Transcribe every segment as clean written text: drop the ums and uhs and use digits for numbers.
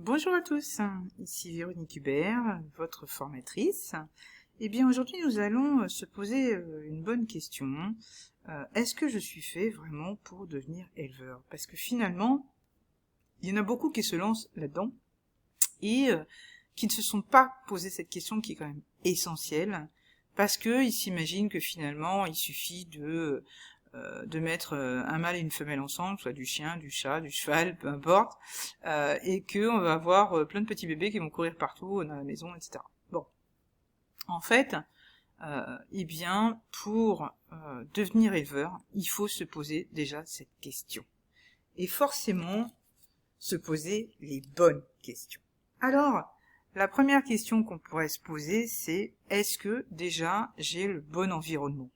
Bonjour à tous, ici Véronique Hubert, votre formatrice. Eh bien aujourd'hui nous allons se poser une bonne question. Est-ce que je suis fait vraiment pour devenir éleveur? Parce que finalement, il y en a beaucoup qui se lancent là-dedans et qui ne se sont pas posé cette question qui est quand même essentielle, parce qu'ils s'imaginent que finalement il suffit de mettre un mâle et une femelle ensemble, soit du chien, du chat, du cheval, peu importe, et que on va avoir plein de petits bébés qui vont courir partout dans la maison, etc. Bon, en fait, eh bien, pour devenir éleveur, il faut se poser déjà cette question. Et forcément, se poser les bonnes questions. Alors, la première question qu'on pourrait se poser, c'est est-ce que déjà j'ai le bon environnement?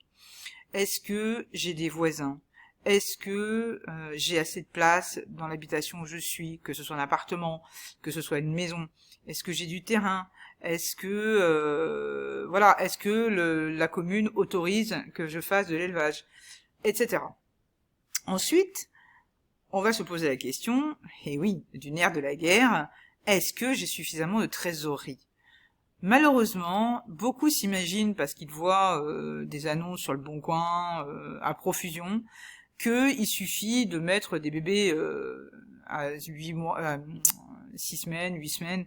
Est-ce que j'ai des voisins? Est-ce que j'ai assez de place dans l'habitation où je suis, que ce soit un appartement, que ce soit une maison? Est-ce que j'ai du terrain? Est-ce que est-ce que la commune autorise que je fasse de l'élevage, etc. Ensuite, on va se poser la question, et oui, du nerf de la guerre, est-ce que j'ai suffisamment de trésorerie? Malheureusement, beaucoup s'imaginent, parce qu'ils voient des annonces sur le Bon Coin à profusion, qu'il suffit de mettre des bébés à 8 mois, 6 semaines, 8 semaines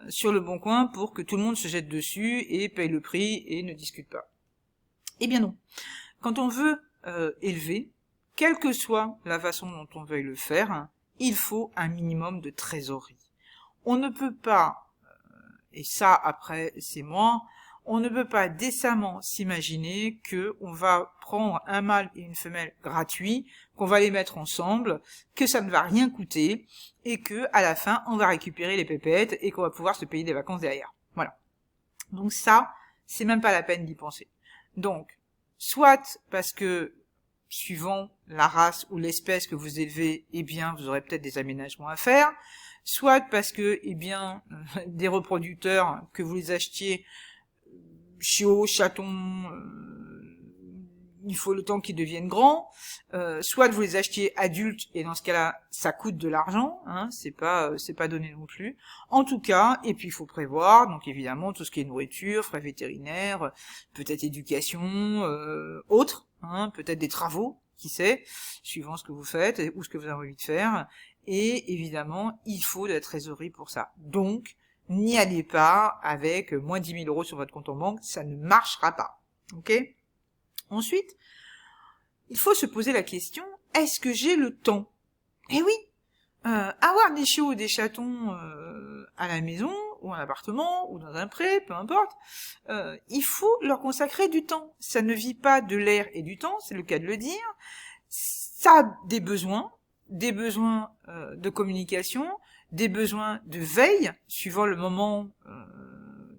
sur le Bon Coin pour que tout le monde se jette dessus et paye le prix et ne discute pas. Eh bien non. Quand on veut élever, quelle que soit la façon dont on veuille le faire, il faut un minimum de trésorerie. On ne peut pas, et ça après c'est moi, on ne peut pas décemment s'imaginer que on va prendre un mâle et une femelle gratuits, qu'on va les mettre ensemble, que ça ne va rien coûter, et que à la fin on va récupérer les pépettes et qu'on va pouvoir se payer des vacances derrière. Voilà. Donc ça, c'est même pas la peine d'y penser. Donc, soit parce que suivant la race ou l'espèce que vous élevez, eh bien, vous aurez peut-être des aménagements à faire, soit parce que, eh bien, des reproducteurs, que vous les achetiez chiots, chatons, il faut le temps qu'ils deviennent grands, soit vous les achetiez adultes, et dans ce cas-là, ça coûte de l'argent, hein, c'est pas donné non plus. En tout cas, et puis il faut prévoir, donc évidemment, tout ce qui est nourriture, frais vétérinaires, peut-être éducation, autres, hein, peut-être des travaux, qui sait, suivant ce que vous faites, ou ce que vous avez envie de faire, et évidemment, il faut de la trésorerie pour ça. Donc, n'y allez pas avec moins 10 000 € sur votre compte en banque, ça ne marchera pas, ok? Ensuite, il faut se poser la question, est-ce que j'ai le temps? Eh oui, avoir des chiots ou des chatons à la maison, ou en appartement, ou dans un pré, peu importe, il faut leur consacrer du temps. Ça ne vit pas de l'air et du temps, c'est le cas de le dire. Ça a des besoins de communication, des besoins de veille, suivant le moment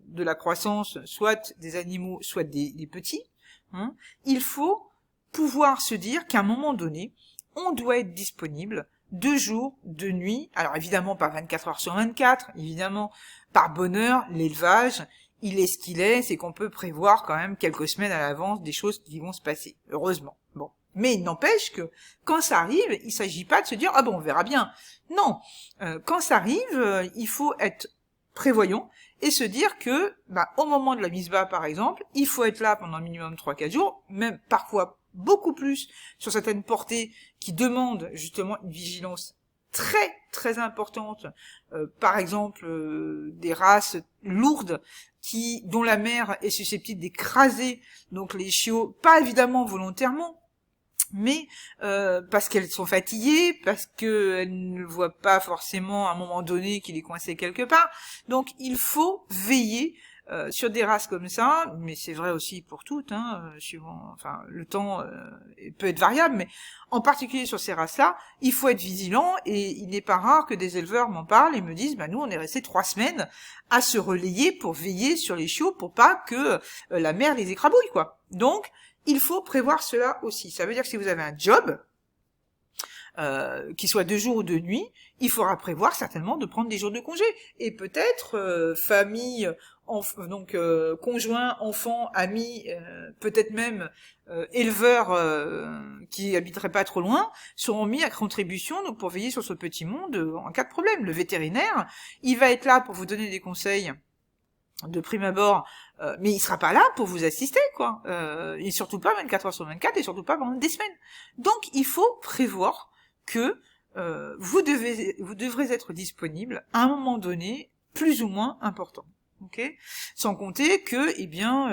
de la croissance, soit des animaux, soit des petits. Hein. Il faut pouvoir se dire qu'à un moment donné, on doit être disponible de jour, de nuit, alors évidemment pas 24 heures sur 24, évidemment par bonheur, l'élevage, il est ce qu'il est, c'est qu'on peut prévoir quand même quelques semaines à l'avance des choses qui vont se passer, heureusement. Bon. Mais il n'empêche que quand ça arrive, il s'agit pas de se dire « Ah bon, on verra bien ». Non, quand ça arrive, il faut être prévoyant et se dire que, au moment de la mise bas, par exemple, il faut être là pendant minimum 3-4 jours, même parfois beaucoup plus sur certaines portées qui demandent justement une vigilance très très importante, par exemple des races lourdes dont la mère est susceptible d'écraser donc les chiots, pas évidemment volontairement, mais parce qu'elles sont fatiguées, parce qu'elles ne voient pas forcément à un moment donné qu'il est coincé quelque part. Donc il faut veiller sur des races comme ça, mais c'est vrai aussi pour toutes, hein, suivant, enfin le temps peut être variable, mais en particulier sur ces races-là, il faut être vigilant, et il n'est pas rare que des éleveurs m'en parlent et me disent nous on est resté 3 semaines à se relayer pour veiller sur les chiots pour pas que la mère les écrabouille, quoi. Donc il faut prévoir cela aussi. Ça veut dire que si vous avez un job, qu'il soit de jour ou de nuit, il faudra prévoir certainement de prendre des jours de congé. Et peut-être famille, conjoint, enfant, amis, peut-être même éleveurs qui habiteraient pas trop loin, seront mis à contribution donc pour veiller sur ce petit monde en cas de problème. Le vétérinaire, il va être là pour vous donner des conseils de prime abord, mais il sera pas là pour vous assister, quoi. Et surtout pas 24 heures sur 24, et surtout pas pendant des semaines. Donc, il faut prévoir que vous devrez être disponible à un moment donné, plus ou moins important. Okay, sans compter que,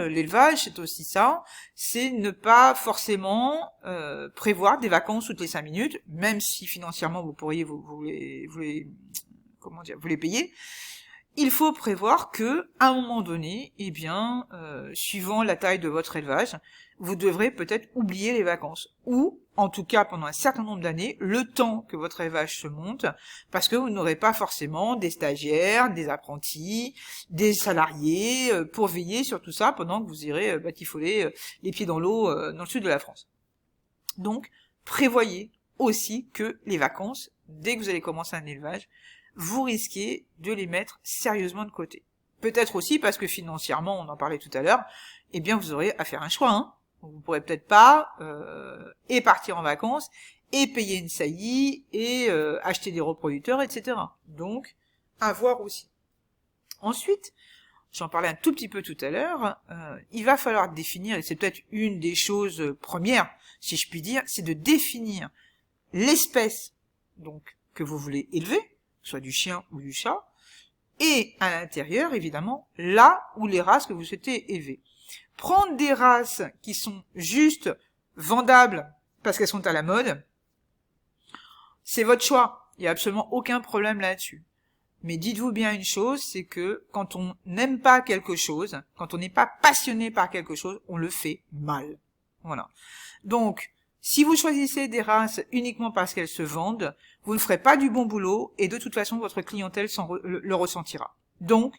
l'élevage, c'est aussi ça, c'est ne pas forcément prévoir des vacances toutes les 5 minutes, même si financièrement vous pourriez vous les payer. Il faut prévoir que, à un moment donné, suivant la taille de votre élevage, vous devrez peut-être oublier les vacances. Ou, en tout cas, pendant un certain nombre d'années, le temps que votre élevage se monte, parce que vous n'aurez pas forcément des stagiaires, des apprentis, des salariés, pour veiller sur tout ça pendant que vous irez batifoler les pieds dans l'eau dans le sud de la France. Donc, prévoyez aussi que les vacances, dès que vous allez commencer un élevage, vous risquez de les mettre sérieusement de côté. Peut-être aussi parce que financièrement, on en parlait tout à l'heure, vous aurez à faire un choix. Hein. Vous pourrez peut-être pas et partir en vacances, et payer une saillie, et acheter des reproducteurs, etc. Donc, à voir aussi. Ensuite, j'en parlais un tout petit peu tout à l'heure, il va falloir définir, et c'est peut-être une des choses premières, si je puis dire, c'est de définir l'espèce donc que vous voulez élever, soit du chien ou du chat, et à l'intérieur, évidemment, là où les races que vous souhaitez élever. Prendre des races qui sont juste vendables parce qu'elles sont à la mode, c'est votre choix. Il n'y a absolument aucun problème là-dessus. Mais dites-vous bien une chose, c'est que quand on n'aime pas quelque chose, quand on n'est pas passionné par quelque chose, on le fait mal. Voilà. Donc, si vous choisissez des races uniquement parce qu'elles se vendent, vous ne ferez pas du bon boulot et de toute façon, votre clientèle le ressentira. Donc,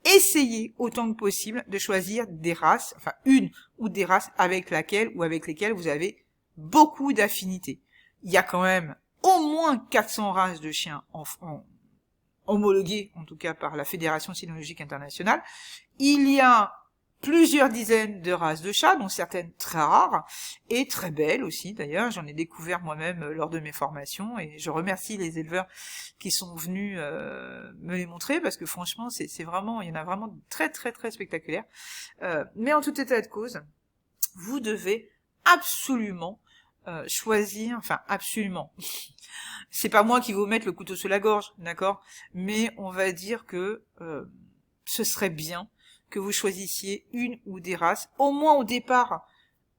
essayez autant que possible de choisir des races, enfin une ou des races avec lesquelles vous avez beaucoup d'affinités. Il y a quand même au moins 400 races de chiens homologuées, en tout cas par la Fédération Cynologique Internationale. Il y a plusieurs dizaines de races de chats, dont certaines très rares, et très belles aussi d'ailleurs. J'en ai découvert moi-même lors de mes formations, et je remercie les éleveurs qui sont venus me les montrer, parce que franchement, c'est vraiment, il y en a vraiment très très très spectaculaires. Mais en tout état de cause, vous devez absolument choisir, enfin absolument, c'est pas moi qui vais vous mettre le couteau sous la gorge, d'accord, mais on va dire que ce serait bien que vous choisissiez une ou des races, au moins au départ,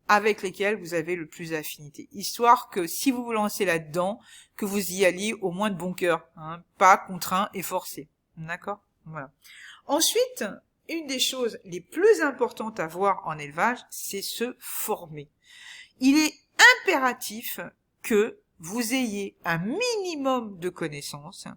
avec lesquelles vous avez le plus d'affinité. Histoire que si vous vous lancez là-dedans, que vous y alliez au moins de bon cœur, hein, pas contraint et forcé. D'accord ? Voilà. Ensuite, une des choses les plus importantes à voir en élevage, c'est se former. Il est impératif que vous ayez un minimum de connaissances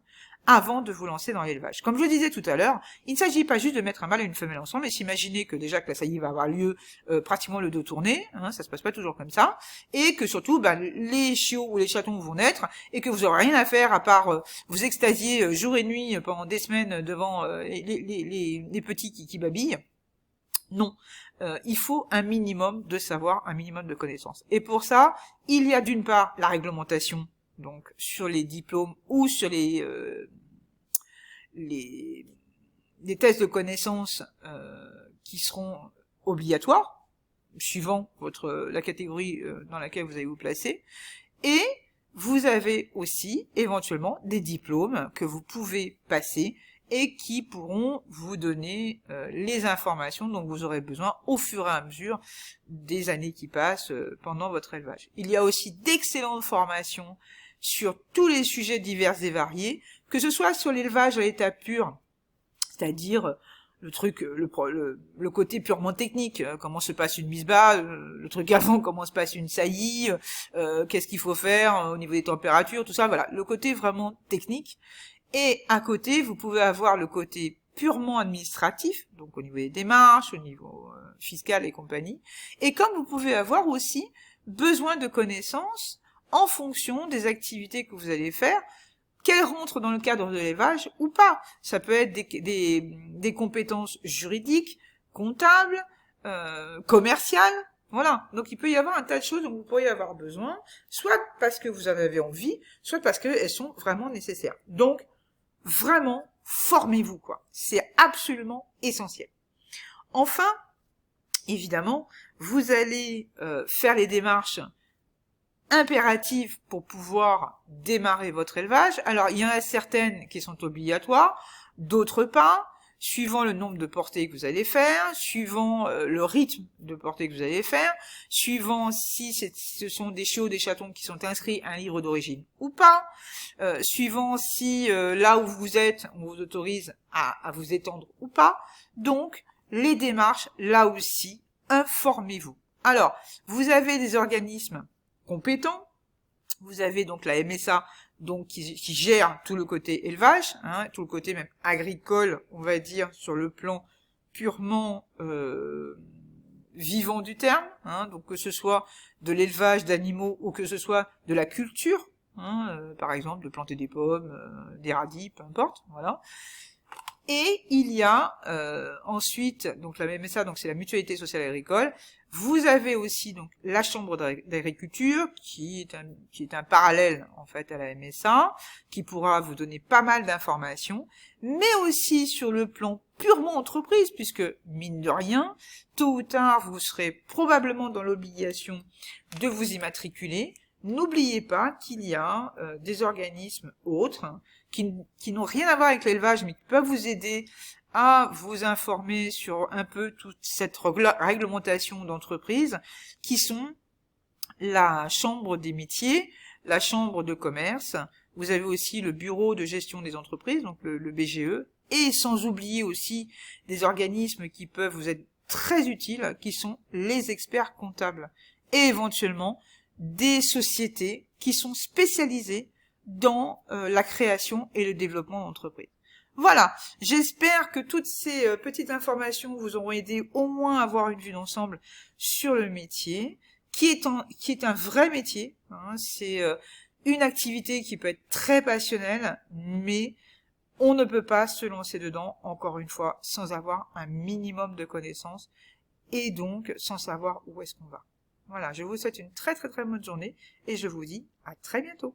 avant de vous lancer dans l'élevage. Comme je le disais tout à l'heure, il ne s'agit pas juste de mettre un mâle et une femelle ensemble et s'imaginer que déjà que la saillie va avoir lieu pratiquement le dos tourné, hein, ça se passe pas toujours comme ça, et que surtout les chiots ou les chatons vont naître et que vous aurez rien à faire à part vous extasier jour et nuit pendant des semaines devant les petits qui babillent. Non, il faut un minimum de savoir, un minimum de connaissances. Et pour ça, il y a d'une part la réglementation, donc sur les diplômes ou sur les tests de connaissances qui seront obligatoires, suivant la catégorie dans laquelle vous allez vous placer. Et vous avez aussi éventuellement des diplômes que vous pouvez passer et qui pourront vous donner les informations dont vous aurez besoin au fur et à mesure des années qui passent pendant votre élevage. Il y a aussi d'excellentes formations sur tous les sujets divers et variés, que ce soit sur l'élevage à l'état pur, c'est-à-dire le côté purement technique, comment se passe une mise bas, le truc avant, comment se passe une saillie, qu'est-ce qu'il faut faire au niveau des températures, tout ça, voilà, le côté vraiment technique. Et à côté, vous pouvez avoir le côté purement administratif, donc au niveau des démarches, au niveau fiscal et compagnie. Et comme vous pouvez avoir aussi besoin de connaissances en fonction des activités que vous allez faire, qu'elles rentrent dans le cadre de l'élevage ou pas. Ça peut être des compétences juridiques, comptables, commerciales, voilà. Donc il peut y avoir un tas de choses dont vous pourriez avoir besoin, soit parce que vous en avez envie, soit parce qu'elles sont vraiment nécessaires. Donc, vraiment, formez-vous, quoi. C'est absolument essentiel. Enfin, évidemment, vous allez faire les démarches impératives pour pouvoir démarrer votre élevage. Alors, il y en a certaines qui sont obligatoires, d'autres pas, suivant le nombre de portées que vous allez faire, suivant le rythme de portée que vous allez faire, suivant si ce sont des chiots, des chatons qui sont inscrits à un livre d'origine ou pas, suivant si là où vous êtes, on vous autorise à vous étendre ou pas. Donc, les démarches, là aussi, informez-vous. Alors, vous avez des organismes compétents, vous avez donc la MSA, donc qui gère tout le côté élevage, hein, tout le côté même agricole, on va dire, sur le plan purement vivant du terme, hein, donc que ce soit de l'élevage d'animaux ou que ce soit de la culture, hein, par exemple de planter des pommes, des radis, peu importe, voilà. Et il y a ensuite, donc la MSA, donc c'est la Mutualité Sociale Agricole. Vous avez aussi donc la Chambre d'Agriculture, qui est un parallèle en fait à la MSA, qui pourra vous donner pas mal d'informations, mais aussi sur le plan purement entreprise, puisque mine de rien, tôt ou tard, vous serez probablement dans l'obligation de vous immatriculer. N'oubliez pas qu'il y a des organismes autres qui n'ont rien à voir avec l'élevage, mais qui peuvent vous aider à vous informer sur un peu toute cette réglementation d'entreprise, qui sont la Chambre des métiers, la Chambre de commerce, vous avez aussi le Bureau de gestion des entreprises, donc le BGE, et sans oublier aussi des organismes qui peuvent vous être très utiles, qui sont les experts comptables, et éventuellement des sociétés qui sont spécialisées dans la création et le développement d'entreprises. Voilà, j'espère que toutes ces petites informations vous auront aidé au moins à avoir une vue d'ensemble sur le métier, qui est un vrai métier, hein, c'est une activité qui peut être très passionnelle, mais on ne peut pas se lancer dedans, encore une fois, sans avoir un minimum de connaissances, et donc sans savoir où est-ce qu'on va. Voilà, je vous souhaite une très très très bonne journée, et je vous dis à très bientôt.